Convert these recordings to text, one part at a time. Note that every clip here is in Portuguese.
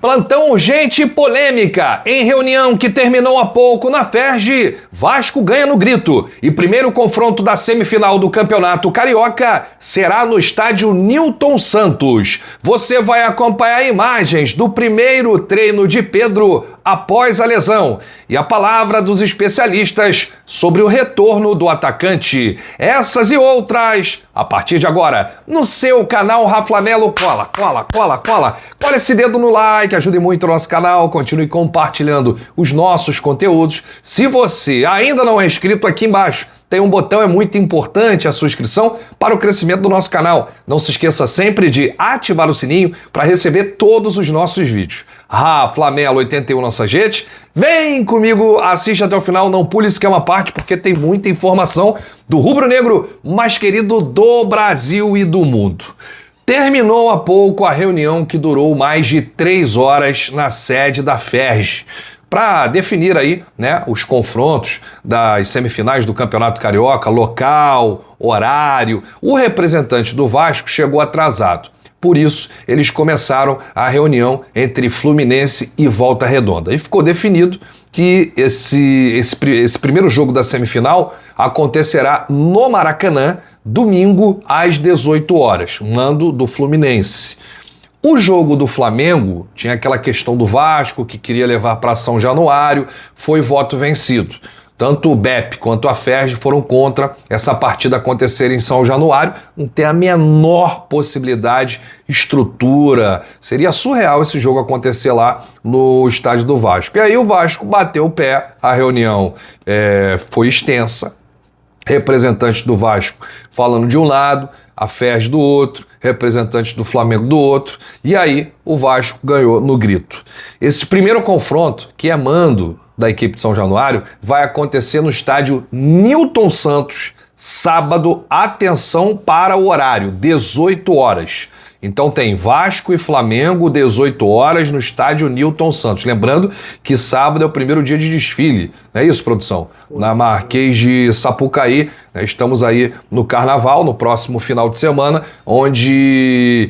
Plantão urgente e polêmica. Em reunião que terminou há pouco na Ferge, Vasco ganha no grito. E primeiro confronto da semifinal do Campeonato Carioca será no estádio Newton Santos. Você vai acompanhar imagens do primeiro treino de Pedro após a lesão e a palavra dos especialistas sobre o retorno do atacante. Essas e outras, a partir de agora, no seu canal Raflamelo. Cola esse dedo no like, ajude muito o nosso canal, continue compartilhando os nossos conteúdos. Se você ainda não é inscrito, aqui embaixo tem um botão, é muito importante a sua inscrição para o crescimento do nosso canal. Não se esqueça sempre de ativar o sininho para receber todos os nossos vídeos. Raflamelo 81 nossa gente, vem comigo, assiste até o final, não pule esquema à parte, porque tem muita informação do rubro-negro mais querido do Brasil e do mundo. Terminou há pouco a reunião que durou mais de 3 horas na sede da Ferge, para definir aí, né, os confrontos das semifinais do Campeonato Carioca, local, horário. O representante do Vasco chegou atrasado. Por isso, eles começaram a reunião entre Fluminense e Volta Redonda. E ficou definido que esse primeiro jogo da semifinal acontecerá no Maracanã, domingo às 18 horas, mando do Fluminense. O jogo do Flamengo tinha aquela questão do Vasco que queria levar para São Januário, foi voto vencido. Tanto o BEP quanto a Ferge foram contra essa partida acontecer em São Januário. Não tem a menor possibilidade, estrutura. Seria surreal esse jogo acontecer lá no estádio do Vasco. E aí o Vasco bateu o pé, a reunião foi extensa. Representantes do Vasco falando de um lado, a Ferge do outro, representantes do Flamengo do outro, e aí o Vasco ganhou no grito. Esse primeiro confronto, que é mando da equipe de São Januário, vai acontecer no estádio Newton Santos, sábado, atenção para o horário, 18 horas. Então tem Vasco e Flamengo, 18 horas, no estádio Newton Santos. Lembrando que sábado é o primeiro dia de desfile, não é isso, produção? Na Marquês de Sapucaí, né? Estamos aí no Carnaval, no próximo final de semana, onde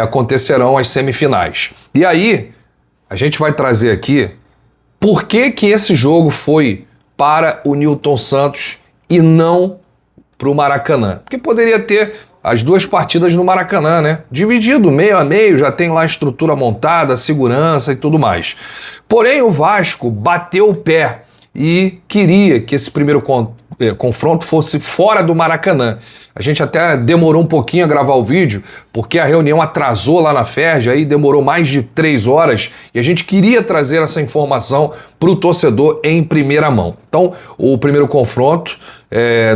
acontecerão as semifinais. E aí, a gente vai trazer aqui por que esse jogo foi para o Newton Santos e não para o Maracanã. Porque poderia ter as duas partidas no Maracanã, né? Dividido meio a meio, já tem lá a estrutura montada, segurança e tudo mais. Porém, o Vasco bateu o pé e queria que esse primeiro confronto fosse fora do Maracanã. A gente até demorou um pouquinho a gravar o vídeo, porque a reunião atrasou lá na Ferge, aí demorou mais de 3 horas, e a gente queria trazer essa informação para o torcedor em primeira mão. Então, o primeiro confronto,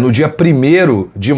no dia 1º de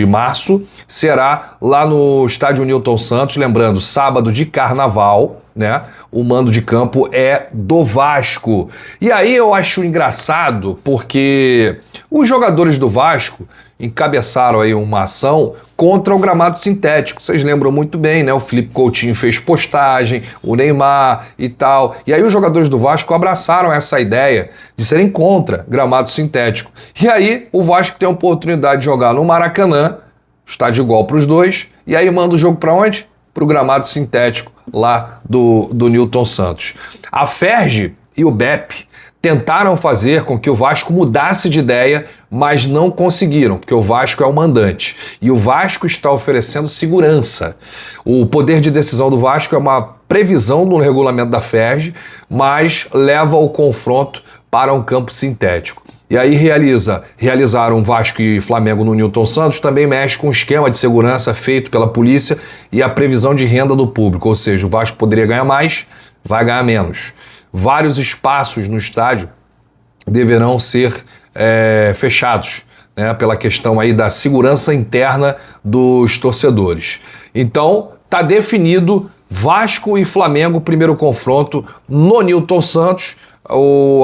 março, será lá no estádio Newton Santos, lembrando, sábado de Carnaval, né? O mando de campo é do Vasco. E aí eu acho engraçado porque os jogadores do Vasco encabeçaram aí uma ação contra o gramado sintético. Vocês lembram muito bem, né? O Felipe Coutinho fez postagem, o Neymar e tal. E aí os jogadores do Vasco abraçaram essa ideia de serem contra gramado sintético. E aí o Vasco tem a oportunidade de jogar no Maracanã, estádio igual para os dois, e aí manda o jogo para onde? Para o gramado sintético lá do Newton Santos. A Ferge e o BEP tentaram fazer com que o Vasco mudasse de ideia, mas não conseguiram, porque o Vasco é o mandante. E o Vasco está oferecendo segurança. O poder de decisão do Vasco é uma previsão no regulamento da Ferge, mas leva o confronto para um campo sintético. E aí realizaram Vasco e Flamengo no Newton Santos, também mexe com o esquema de segurança feito pela polícia e a previsão de renda do público, ou seja, o Vasco poderia ganhar mais, vai ganhar menos. Vários espaços no estádio deverão ser fechados, né, pela questão aí da segurança interna dos torcedores. Então, tá definido Vasco e Flamengo, primeiro confronto no Newton Santos.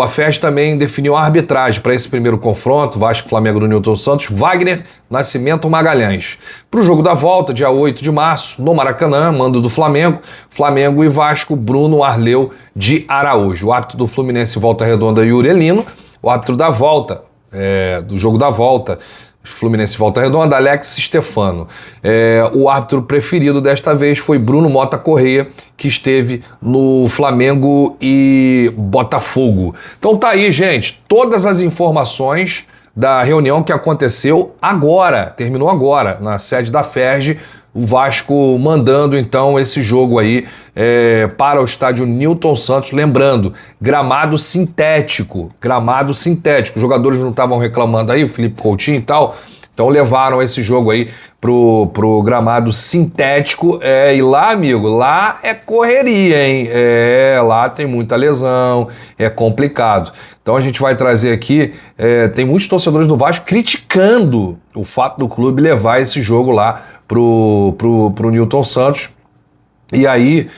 A Ferge também definiu a arbitragem para esse primeiro confronto, Vasco e Flamengo no Newton Santos, Wagner Nascimento Magalhães. Para o jogo da volta, dia 8 de março, no Maracanã, mando do Flamengo, Flamengo e Vasco, Bruno Arleu de Araújo. O árbitro do Fluminense Volta Redonda, Yuri Elino. O árbitro da volta, do jogo da volta, Fluminense Volta Redonda, Alex Stefano. O árbitro preferido desta vez foi Bruno Mota Corrêa, que esteve no Flamengo e Botafogo. Então tá aí, gente, todas as informações da reunião que aconteceu agora, terminou agora, na sede da FERJ, o Vasco mandando então esse jogo aí para o estádio Newton Santos, lembrando, gramado sintético, os jogadores não estavam reclamando aí, o Felipe Coutinho e tal, então levaram esse jogo aí pro gramado sintético, e lá, amigo, lá é correria, hein? Lá tem muita lesão, é complicado. Então a gente vai trazer aqui, tem muitos torcedores do Vasco criticando o fato do clube levar esse jogo lá pro Newton Santos. E aí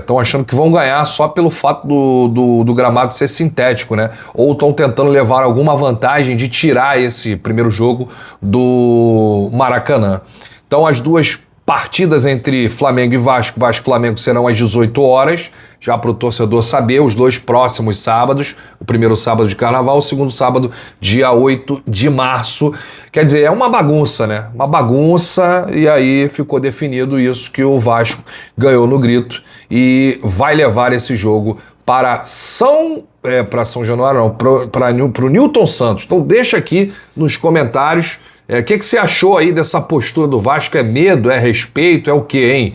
estão achando que vão ganhar só pelo fato do gramado ser sintético, né? Ou estão tentando levar alguma vantagem de tirar esse primeiro jogo do Maracanã. Então as duas partidas entre Flamengo e Vasco e Flamengo serão às 18 horas, já para o torcedor saber, os dois próximos sábados, o primeiro sábado de carnaval, o segundo sábado, dia 8 de março. Quer dizer, é uma bagunça, né? Uma bagunça, e aí ficou definido isso, que o Vasco ganhou no grito e vai levar esse jogo para São Januário, não, para o Newton Santos. Então deixa aqui nos comentários o que você achou aí dessa postura do Vasco. É medo, é respeito, é o quê, hein?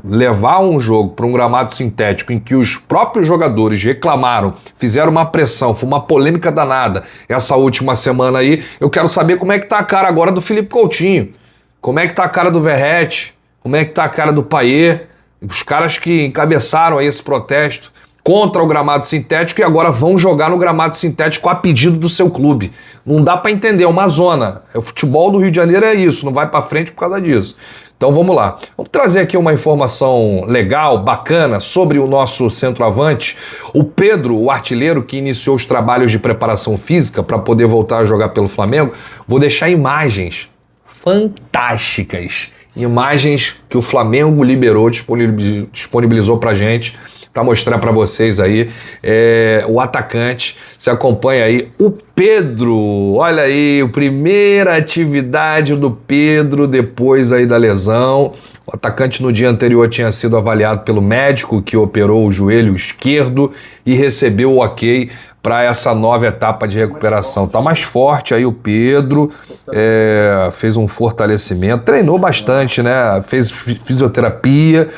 Levar um jogo para um gramado sintético em que os próprios jogadores reclamaram, fizeram uma pressão, foi uma polêmica danada essa última semana aí. Eu quero saber como é que tá a cara agora do Felipe Coutinho, como é que tá a cara do Verratti, como é que tá a cara do Payet, os caras que encabeçaram aí esse protesto contra o gramado sintético e agora vão jogar no gramado sintético a pedido do seu clube. Não dá para entender, é uma zona. O futebol do Rio de Janeiro é isso, não vai para frente por causa disso. Então vamos lá. Vamos trazer aqui uma informação legal, bacana, sobre o nosso centroavante, o Pedro, o artilheiro que iniciou os trabalhos de preparação física para poder voltar a jogar pelo Flamengo. Vou deixar imagens fantásticas, imagens que o Flamengo liberou, disponibilizou pra gente, para mostrar para vocês aí, o atacante. Você acompanha aí o Pedro, olha aí, a primeira atividade do Pedro depois aí da lesão. O atacante no dia anterior tinha sido avaliado pelo médico que operou o joelho esquerdo e recebeu o ok para essa nova etapa de recuperação. Tá mais forte aí o Pedro, fez um fortalecimento, treinou bastante, né? Fez fisioterapia,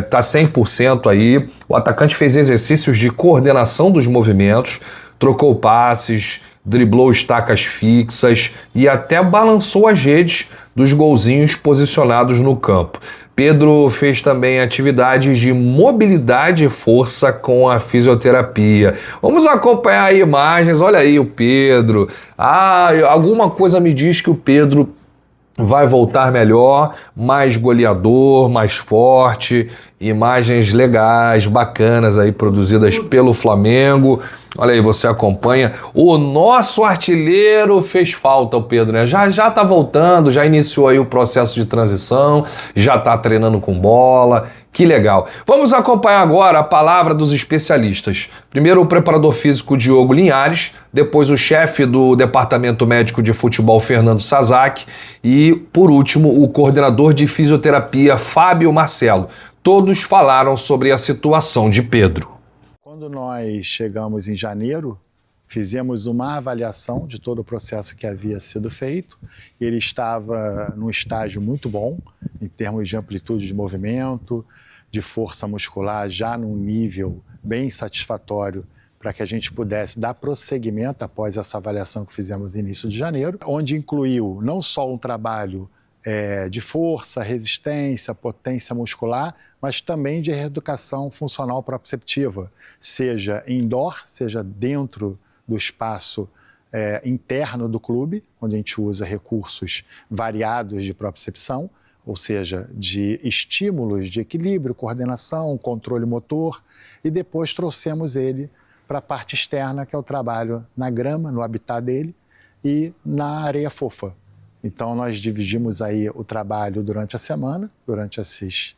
tá 100% aí. O atacante fez exercícios de coordenação dos movimentos, trocou passes, driblou estacas fixas e até balançou as redes dos golzinhos posicionados no campo. Pedro fez também atividades de mobilidade e força com a fisioterapia. Vamos acompanhar imagens, olha aí o Pedro. Alguma coisa me diz que o Pedro vai voltar melhor, mais goleador, mais forte. Imagens legais, bacanas aí, produzidas pelo Flamengo. Olha aí, você acompanha. O nosso artilheiro fez falta, o Pedro, né? Já tá voltando, já iniciou aí o processo de transição, já tá treinando com bola. Que legal. Vamos acompanhar agora a palavra dos especialistas. Primeiro o preparador físico Diogo Linhares, depois o chefe do Departamento Médico de Futebol Fernando Sazak e, por último, o coordenador de fisioterapia Fábio Marcelo. Todos falaram sobre a situação de Pedro. Quando nós chegamos em janeiro, fizemos uma avaliação de todo o processo que havia sido feito. Ele estava num estágio muito bom, em termos de amplitude de movimento, de força muscular, já num nível bem satisfatório para que a gente pudesse dar prosseguimento após essa avaliação que fizemos no início de janeiro, onde incluiu não só um trabalho de força, resistência, potência muscular, mas também de reeducação funcional proprioceptiva, seja indoor, seja dentro do espaço interno do clube, onde a gente usa recursos variados de propriocepção, ou seja, de estímulos de equilíbrio, coordenação, controle motor, e depois trouxemos ele para a parte externa, que é o trabalho na grama, no habitat dele, e na areia fofa. Então nós dividimos aí o trabalho durante a semana, durante essas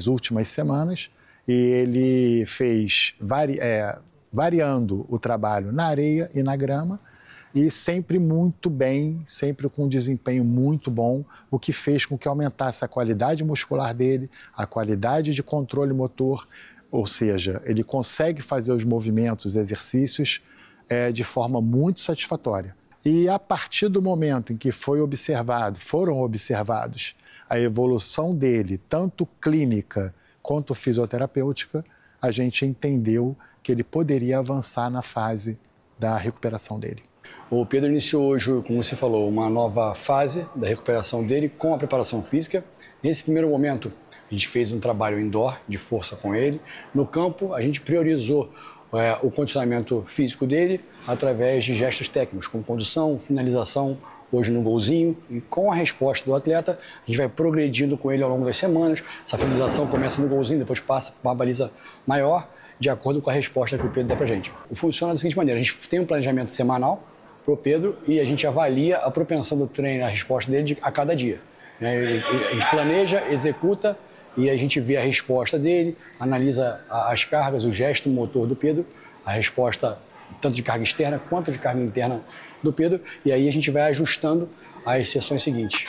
últimas semanas, e ele fez variando o trabalho na areia e na grama, e sempre muito bem, sempre com um desempenho muito bom, o que fez com que aumentasse a qualidade muscular dele, a qualidade de controle motor, ou seja, ele consegue fazer os movimentos, os exercícios de forma muito satisfatória. E a partir do momento em que foram observados a evolução dele, tanto clínica quanto fisioterapêutica, a gente entendeu que ele poderia avançar na fase da recuperação dele. O Pedro iniciou hoje, como você falou, uma nova fase da recuperação dele com a preparação física. Nesse primeiro momento, a gente fez um trabalho indoor de força com ele. No campo, a gente priorizou o condicionamento físico dele através de gestos técnicos, como condução, finalização, hoje no golzinho. E com a resposta do atleta, a gente vai progredindo com ele ao longo das semanas. Essa finalização começa no golzinho, depois passa para uma baliza maior, de acordo com a resposta que o Pedro dá para a gente. Funciona da seguinte maneira: a gente tem um planejamento semanal para o Pedro e a gente avalia a propensão do treino, a resposta dele a cada dia. A gente planeja, executa e a gente vê a resposta dele, analisa as cargas, o gesto motor do Pedro, a resposta tanto de carga externa quanto de carga interna do Pedro, e aí a gente vai ajustando as sessões seguintes.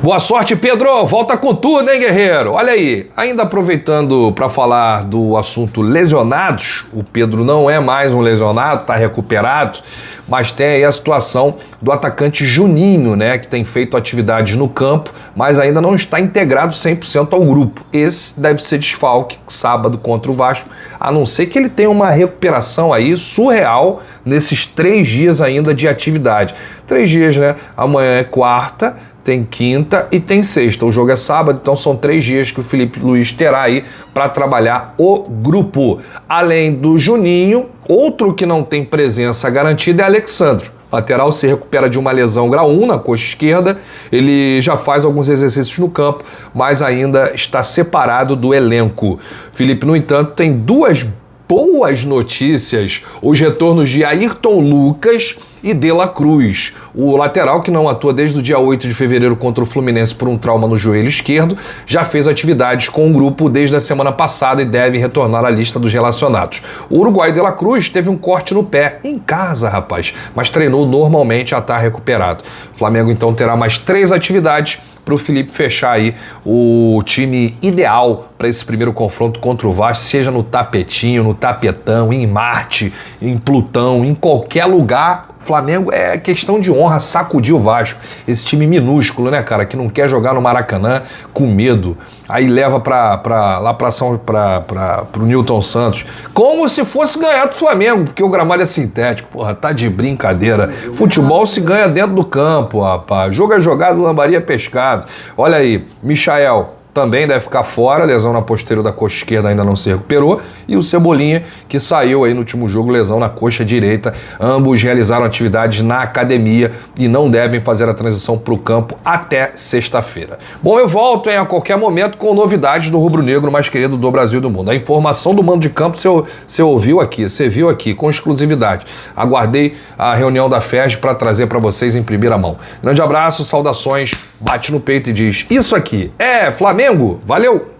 Boa sorte, Pedro! Volta com tudo, hein, guerreiro? Olha aí, ainda aproveitando para falar do assunto lesionados, o Pedro não é mais um lesionado, está recuperado, mas tem aí a situação do atacante Juninho, né, que tem feito atividades no campo, mas ainda não está integrado 100% ao grupo. Esse deve ser desfalque sábado contra o Vasco, a não ser que ele tenha uma recuperação aí surreal nesses 3 dias ainda de atividade. 3 dias, né? Amanhã é quarta, tem quinta e tem sexta. O jogo é sábado, então são 3 dias que o Felipe Luiz terá aí para trabalhar o grupo. Além do Juninho, outro que não tem presença garantida é Alexandro. Lateral se recupera de uma lesão grau 1 na coxa esquerda, ele já faz alguns exercícios no campo, mas ainda está separado do elenco. Felipe, no entanto, tem 2 boas notícias: os retornos de Ayrton Lucas e De La Cruz. O lateral, que não atua desde o dia 8 de fevereiro contra o Fluminense por um trauma no joelho esquerdo, já fez atividades com o grupo desde a semana passada e deve retornar à lista dos relacionados. O uruguaio De La Cruz teve um corte no pé, em casa, rapaz, mas treinou normalmente a estar recuperado. O Flamengo então terá mais 3 atividades para o Felipe fechar aí o time ideal para esse primeiro confronto contra o Vasco, seja no tapetinho, no tapetão, em Marte, em Plutão, em qualquer lugar. Flamengo é questão de honra sacudir o Vasco. Esse time minúsculo, né, cara, que não quer jogar no Maracanã com medo. Aí leva lá pro Newton Santos, como se fosse ganhar do Flamengo, porque o gramado é sintético. Porra, tá de brincadeira. Futebol se ganha dentro do campo, rapaz. Jogo é jogado, lambaria é pescado. Olha aí, Michael também deve ficar fora, lesão na posterior da coxa esquerda ainda não se recuperou, e o Cebolinha, que saiu aí no último jogo, lesão na coxa direita. Ambos realizaram atividades na academia e não devem fazer a transição para o campo até sexta-feira. Bom, eu volto a qualquer momento com novidades do rubro-negro mais querido do Brasil e do mundo. A informação do mando de campo você ouviu aqui, você viu aqui, com exclusividade. Aguardei a reunião da FERJ para trazer para vocês em primeira mão. Grande abraço, saudações, bate no peito e diz: isso aqui é Flamengo! Valeu!